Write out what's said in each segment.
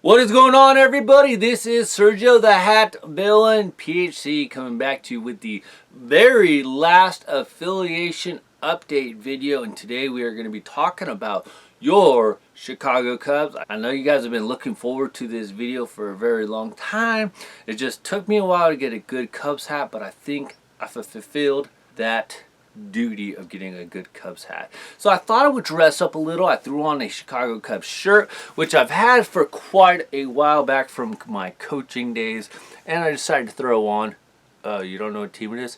What is going on, everybody? This is Sergio the Hat Villain PHC coming back to you with the very last affiliation update video, and today we are going to be talking about your Chicago Cubs. I know you guys have been looking forward to this video for a very long time. It just took me a while to get a good Cubs hat, but I think I've fulfilled that duty of getting a good Cubs hat. So I thought I would dress up a little. I threw on a Chicago Cubs shirt, which I've had for quite a while back from my coaching days, and I decided to throw on. You don't know what team it is?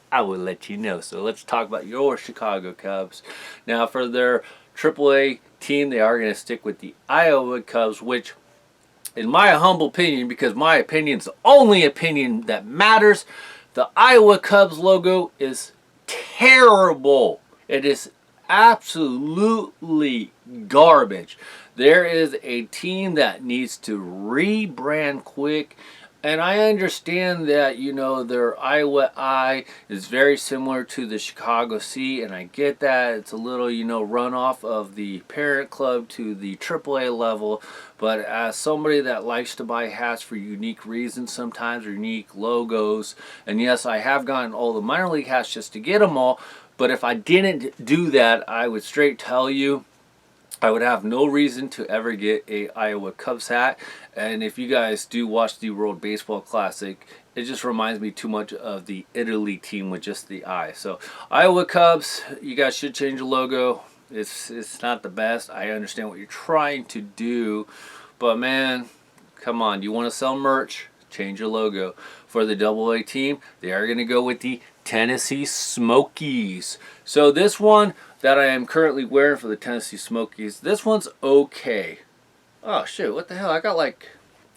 I will let you know. So let's talk about your Chicago Cubs. Now, for their AAA team, they are going to stick with the Iowa Cubs, which, in my humble opinion, because my opinion is the only opinion that matters, the Iowa Cubs logo is terrible. It is absolutely garbage. There is a team that needs to rebrand quick. And I understand that, you know, their Iowa I is very similar to the Chicago C, and I get that. It's a little, you know, runoff of the parent club to the AAA level. But as somebody that likes to buy hats for unique reasons sometimes, or unique logos, and yes, I have gotten all the minor league hats just to get them all, but if I didn't do that, I would straight tell you, I would have no reason to ever get a Iowa Cubs hat. And if you guys do watch the World Baseball Classic, it just reminds me too much of the Italy team with just the I. So Iowa Cubs, you guys should change the logo. It's not the best. I understand what you're trying to do, but man, come on. You want to sell merch? Change your logo. For the AA team, they are going to go with the Tennessee Smokies. So this one that I am currently wearing for the Tennessee Smokies, this one's okay. Oh shoot, what the hell? I got like,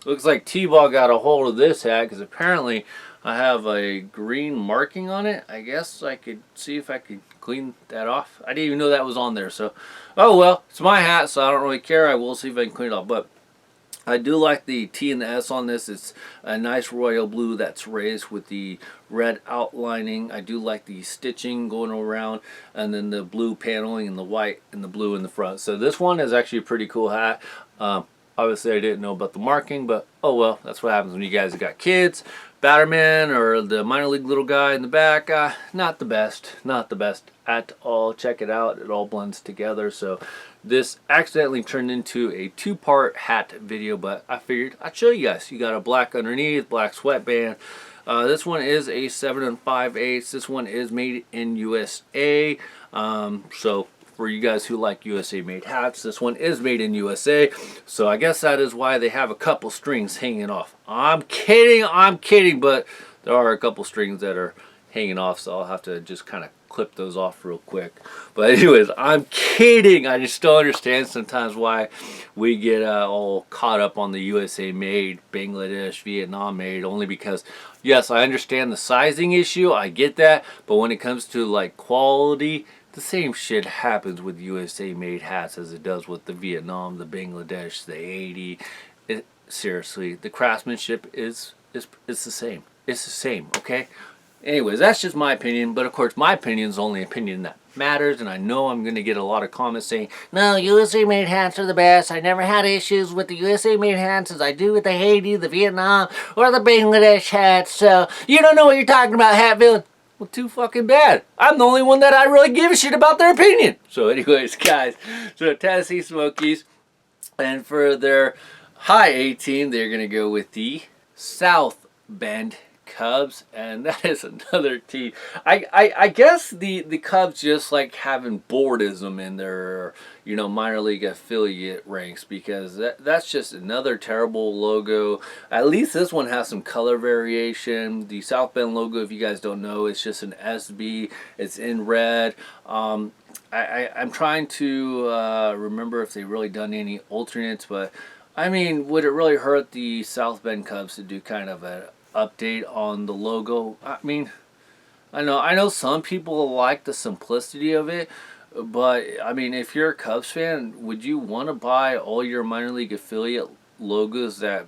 looks like T-Ball got a hold of this hat, because apparently I have a green marking on it. I guess I could see if I could clean that off. I didn't even know that was on there. So, oh well, it's my hat, so I don't really care. I will see if I can clean it off. But I do like the T and the S on this. It's a nice royal blue that's raised with the red outlining. I do like the stitching going around, and then the blue paneling and the white and the blue in the front. So this one is actually a pretty cool hat. Obviously I didn't know about the marking, but oh well, that's what happens when you guys have got kids. Batterman or the minor league little guy in the back, not the best at all. Check it out, it all blends together. So this accidentally turned into a two-part hat video, but I figured I'd show you guys. You got a black underneath, black sweatband. This one is a 7 5/8. This one is made in USA. So for you guys who like USA made hats, this one is made in USA. So I guess that is why they have a couple strings hanging off. I'm kidding, but there are a couple strings that are hanging off, so I'll have to just kind of clip those off real quick. But anyways, I'm kidding. I just don't understand sometimes why we get all caught up on the USA made, Bangladesh, Vietnam made, only because, yes, I understand the sizing issue, I get that, but when it comes to like quality, the same shit happens with USA made hats as it does with the Vietnam, the Bangladesh, the 80. Seriously, the craftsmanship is the same. It's the same, okay? Anyways, that's just my opinion, but of course my opinion is the only opinion that matters, and I know I'm going to get a lot of comments saying, no, USA made hats are the best. I never had issues with the USA made hats as I do with the Haiti, the Vietnam, or the Bangladesh hats, so you don't know what you're talking about, hat villain. Well, too fucking bad. I'm the only one that I really give a shit about their opinion. So anyways, guys, so Tennessee Smokies, and for their high A team, they're going to go with the South Bend Cubs, and that is another team. I guess the Cubs just like having boardism in their, you know, minor league affiliate ranks, because that's just another terrible logo. At least this one has some color variation. The South Bend logo, if you guys don't know, it's just an SB. It's in red. I'm trying to remember if they really done any alternates, but I mean, would it really hurt the South Bend Cubs to do kind of an update on the logo? I mean, I know some people like the simplicity of it, but I mean, if you're a Cubs fan, would you want to buy all your minor league affiliate logos that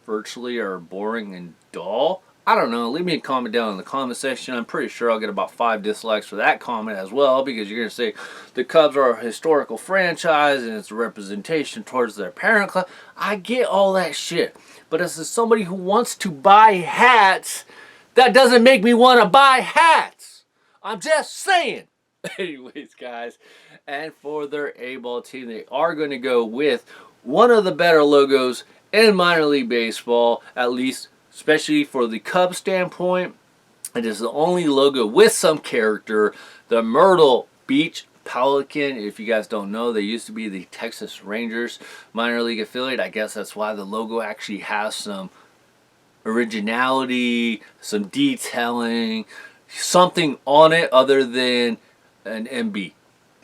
virtually are boring and dull? I don't know. Leave me a comment down in the comment section. I'm pretty sure I'll get about 5 dislikes for that comment as well, because you're going to say the Cubs are a historical franchise and it's a representation towards their parent club. I get all that shit. But as somebody who wants to buy hats, that doesn't make me want to buy hats. I'm just saying. Anyways, guys, and for their A-ball team, they are going to go with one of the better logos in minor league baseball, at least especially for the Cubs standpoint. It is the only logo with some character, the Myrtle Beach Pelican. If you guys don't know, they used to be the Texas Rangers minor league affiliate. I guess that's why the logo actually has some originality, some detailing, something on it other than an MB.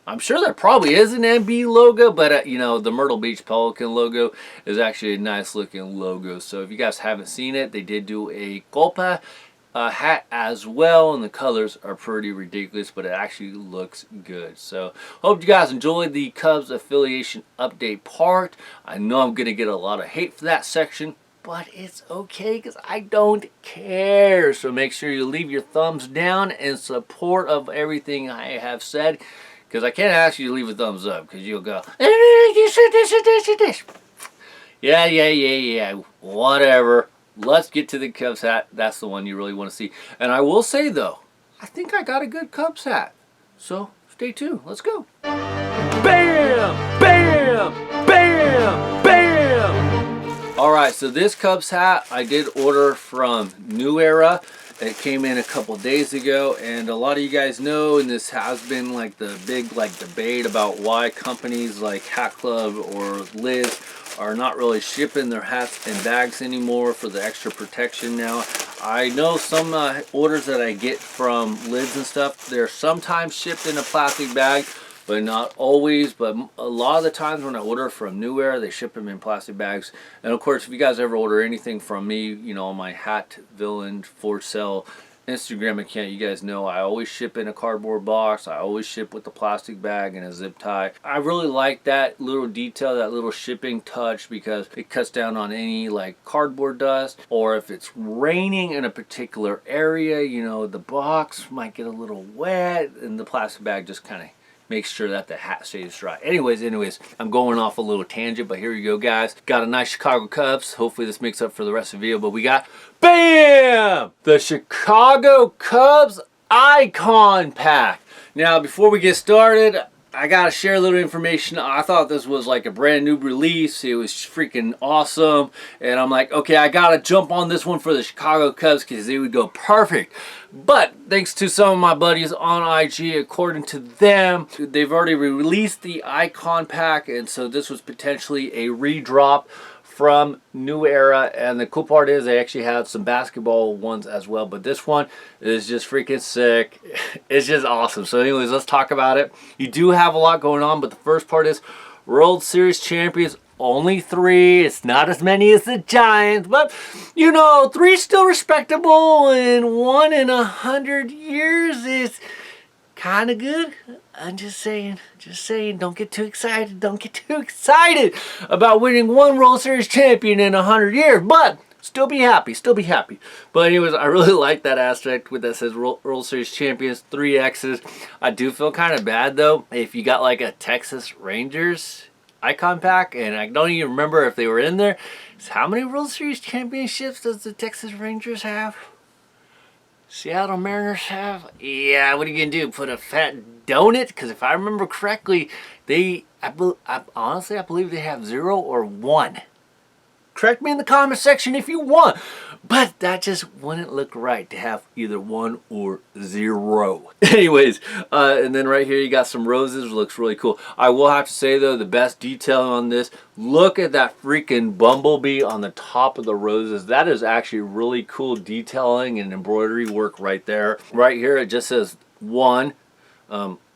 I'm sure there probably is an MB logo, but you know, the Myrtle Beach Pelican logo is actually a nice looking logo. So if you guys haven't seen it, they did do a Golpa hat as well, and the colors are pretty ridiculous, but it actually looks good. So hope you guys enjoyed the Cubs affiliation update part. I know I'm gonna get a lot of hate for that section, but it's okay because I don't care. So make sure you leave your thumbs down in support of everything I have said, because I can't ask you to leave a thumbs up because you'll go, you said this. Yeah, whatever. Let's get to the Cubs hat. That's the one you really want to see. And I will say though, I think I got a good Cubs hat. So stay tuned. Let's go. Bam! Bam! Bam! Bam! Alright, so this Cubs hat I did order from New Era. It came in a couple days ago, and a lot of you guys know, and this has been like the big debate about why companies like Hat Club or Liz are not really shipping their hats in bags anymore for the extra protection now. I know some orders that I get from Lids and stuff, they're sometimes shipped in a plastic bag, but not always. But a lot of the times when I order from New Era, they ship them in plastic bags. And of course, if you guys ever order anything from me, you know, on my Hat Villain for Sale Instagram account, you guys know I always ship in a cardboard box. I always ship with a plastic bag and a zip tie. I really like that little detail, that little shipping touch, because it cuts down on any like cardboard dust, or if it's raining in a particular area, you know, the box might get a little wet and the plastic bag just kind of make sure that the hat stays dry. Anyways, I'm going off a little tangent, but here you go, guys. Got a nice Chicago Cubs. Hopefully this makes up for the rest of the video, but we got, bam! The Chicago Cubs Icon Pack. Now, before we get started, I gotta share a little information. I thought this was like a brand new release. It was freaking awesome. And I'm like, okay, I gotta jump on this one for the Chicago Cubs because they would go perfect. But thanks to some of my buddies on IG, according to them, they've already released the Icon Pack. And so this was potentially a redrop from New Era, and the cool part is they actually have some basketball ones as well, but this one is just freaking sick. It's just awesome. So anyways, let's talk about it. You do have a lot going on, but the first part is World Series champions, only 3. It's not as many as the Giants, but you know, 3 still respectable, and 1 in 100 years is kind of good. I'm just saying, don't get too excited. Don't get too excited about winning 1 World Series champion in 100 years, but still be happy, But anyways, I really like that aspect with that says World Series champions, 3 X's. I do feel kind of bad though if you got like a Texas Rangers icon pack, and I don't even remember if they were in there. So how many World Series championships does the Texas Rangers have? Seattle Mariners have? Yeah, what are you gonna do? Put a fat donut? Because if I remember correctly, honestly, I believe they have 0 or 1. Correct me in the comment section if you want. But that just wouldn't look right to have either 1 or 0. Anyways, and then right here you got some roses. Looks really cool. I will have to say though, the best detail on this, look at that freaking bumblebee on the top of the roses. That is actually really cool detailing and embroidery work right there. Right here it just says 1.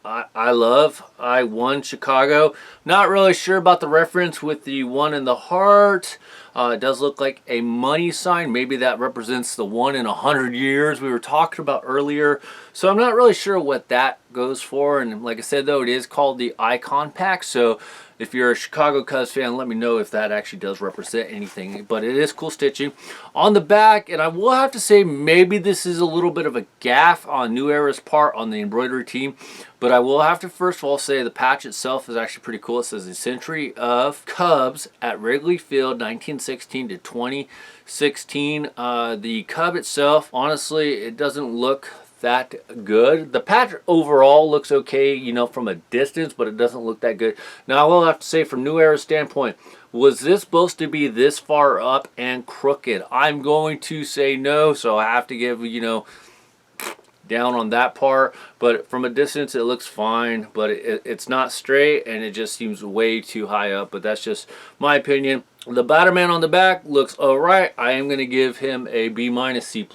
I won Chicago. Not really sure about the reference with the 1 in the heart. It does look like a money sign. Maybe that represents the 1 in 100 years we were talking about earlier. So I'm not really sure what that goes for. And like I said, though, it is called the Icon Pack. So if you're a Chicago Cubs fan, let me know if that actually does represent anything. But it is cool stitching on the back. And I will have to say, maybe this is a little bit of a gaffe on New Era's part on the embroidery team. But I will have to first of all say the patch itself is actually pretty cool. It says the century of Cubs at Wrigley Field 1916 to 2016. The Cub itself, honestly, it doesn't look that good. The patch overall looks okay, you know, from a distance, but it doesn't look that good. Now, I will have to say, from New Era's standpoint, was this supposed to be this far up and crooked? I'm going to say no, so I have to give, you know, down on that part. But from a distance, it looks fine, but it's not straight, and it just seems way too high up. But that's just my opinion. The Batterman on the back looks alright. I am going to give him a B- C+.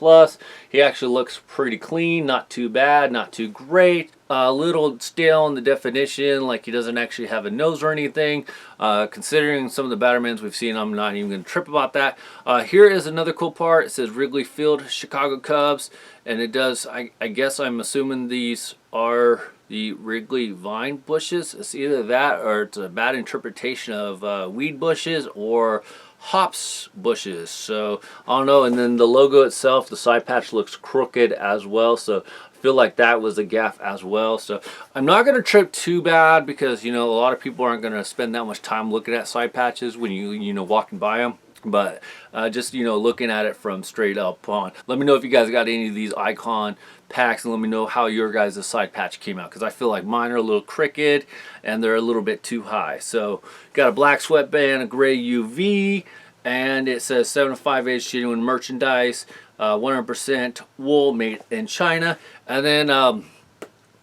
He actually looks pretty clean, not too bad, not too great. A little stale in the definition, like he doesn't actually have a nose or anything. Considering some of the Battermans we've seen, I'm not even going to trip about that. Here is another cool part. It says Wrigley Field, Chicago Cubs. And it does, I guess I'm assuming these are the Wrigley vine bushes. It's either that or it's a bad interpretation of weed bushes or hops bushes. So I don't know. And then the logo itself, the side patch looks crooked as well. So I feel like that was a gaffe as well. So I'm not going to trip too bad because, you know, a lot of people aren't going to spend that much time looking at side patches when you know, walking by them. But just, you know, looking at it from straight up on. Let me know if you guys got any of these Icon packs, and let me know how your guys' side patch came out, because I feel like mine are a little crooked and they're a little bit too high. So got a black sweatband, a gray UV, and it says 7 to 5/8 genuine merchandise, 100% wool made in China. And then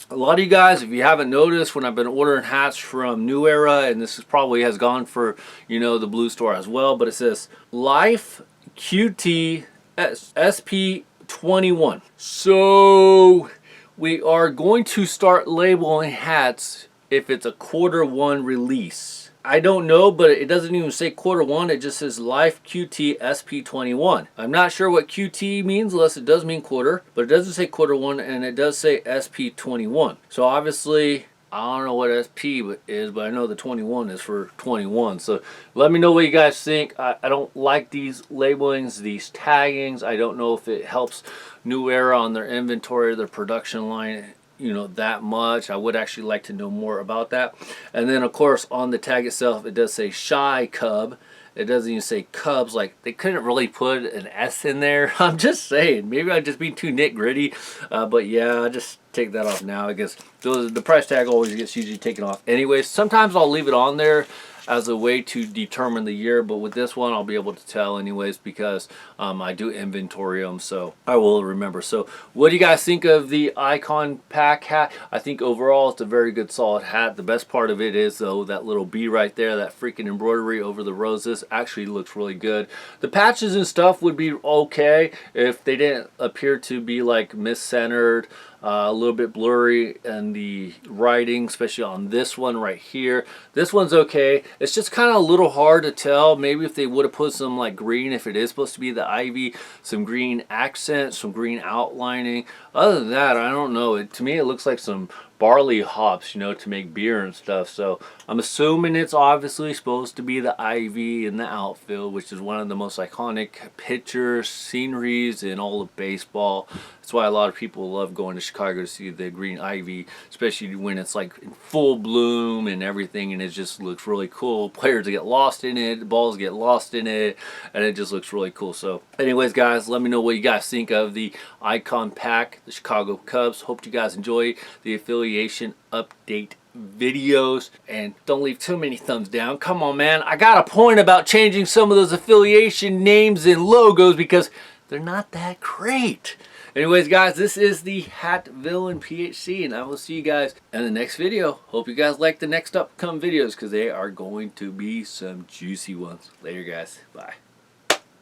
a lot of you guys, if you haven't noticed, when I've been ordering hats from New Era, and this is probably has gone for, you know, the blue store as well, but it says Life QT SP21. So we are going to start labeling hats if it's a Q1 release. I don't know, but it doesn't even say Q1. It just says Life QT SP21. I'm not sure what QT means unless it does mean quarter, but it doesn't say Q1, and it does say SP21. So obviously, I don't know what SP is, but I know the 21 is for 21. So let me know what you guys think. I don't like these labelings, these taggings. I don't know if it helps New Era on their inventory, their production line, you know, that much. I would actually like to know more about that. And then of course on the tag itself, it does say Shy Cub. It doesn't even say Cubs. Like, they couldn't really put an S in there. I'm just saying, maybe I'm just being too nitty-gritty, but yeah, I'll just take that off now. I guess the price tag always gets usually taken off anyways. Sometimes I'll leave it on there as a way to determine the year, but with this one I'll be able to tell anyways, because I do inventory them, so I will remember. So what do you guys think of the Icon Pack hat? I think overall it's a very good solid hat. The best part of it is, though, that little bee right there, that freaking embroidery over the roses actually looks really good. The patches and stuff would be okay if they didn't appear to be like mis-centered, a little bit blurry, and the writing, especially on this one right here. This one's okay. It's just kind of a little hard to tell. Maybe if they would have put some like green, if it is supposed to be the ivy, some green accents, some green outlining. Other than that, I don't know. To me, it looks like some barley hops, you know, to make beer and stuff. So I'm assuming it's obviously supposed to be the ivy in the outfield, which is one of the most iconic pictures, sceneries in all of baseball. That's why a lot of people love going to Chicago to see the green ivy, especially when it's like in full bloom and everything, and it just looks really cool. Players get lost in it, the balls get lost in it, and it just looks really cool. So anyways, guys, let me know what you guys think of the Icon Pack, the Chicago Cubs. Hope you guys enjoy the Affiliation update videos, and don't leave too many thumbs down. Come on, man, I got a point about changing some of those Affiliation names and logos because they're not that great. Anyways, guys, this is the Hat Villain PHC, and I will see you guys in the next video. Hope you guys like the next upcoming videos, because they are going to be some juicy ones. Later, guys. Bye.